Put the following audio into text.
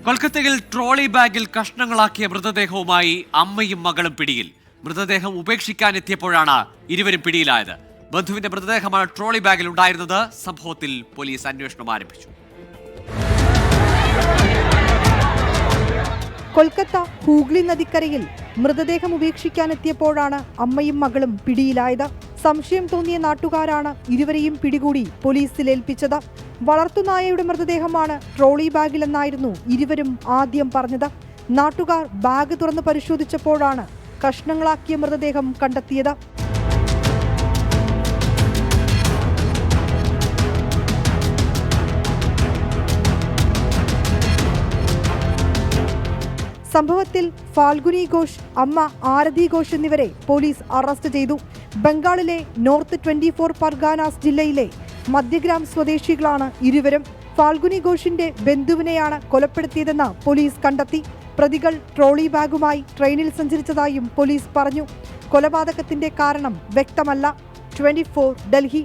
കൊൽക്കത്തയിൽ ട്രോളി ബാഗിൽ കഷ്ണങ്ങളാക്കിയ മൃതദേഹവുമായി അമ്മയും മകളും പിടിയിൽ. മൃതദേഹം ഉപേക്ഷിക്കാനെത്തിയപ്പോഴാണ് ഇരുവരും പിടിയിലായത്. ബന്ധുവിന്റെ മൃതദേഹമാണ് ട്രോളി ബാഗിൽ ഉണ്ടായിരുന്നത്. സംഭവത്തിൽ പോലീസ് അന്വേഷണം ആരംഭിച്ചു. കൊൽക്കത്ത ഹൂഗ്ലി നദിക്കരയിൽ മൃതദേഹം ഉപേക്ഷിക്കാനെത്തിയപ്പോഴാണ് അമ്മയും മകളും പിടിയിലായത്. സംശയം തോന്നിയ നാട്ടുകാരാണ് ഇരുവരെയും പിടികൂടി പോലീസിൽ ഏൽപ്പിച്ചത്. വളർത്തുനായയുടെ മൃതദേഹമാണ് ട്രോളി ബാഗിലെന്നായിരുന്നു ഇരുവരും ആദ്യം പറഞ്ഞത്. നാട്ടുകാർ ബാഗ് തുറന്ന് പരിശോധിച്ചപ്പോഴാണ് കഷ്ണങ്ങളാക്കിയ മൃതദേഹം കണ്ടെത്തിയത്. സംഭവത്തിൽ ഫാൽഗുനി ഘോഷ്, അമ്മ ആരതി ഘോഷ് എന്നിവരെ പോലീസ് അറസ്റ്റ് ചെയ്തു. ബംഗാളിലെ നോർത്ത് 24 പർഗാനാസ് ജില്ലയിലെ മധ്യഗ്രാം സ്വദേശികളാണ് ഇരുവരും. ഫാൽഗുനി ഘോഷിന്റെ ബന്ധുവിനെയാണ് കൊലപ്പെടുത്തിയതെന്ന് പോലീസ് കണ്ടെത്തി. പ്രതികൾ ട്രോളി ബാഗുമായി ട്രെയിനിൽ സഞ്ചരിച്ചതായും പോലീസ് പറഞ്ഞു. കൊലപാതകത്തിന്റെ കാരണം വ്യക്തമല്ല. 24 ഡൽഹി.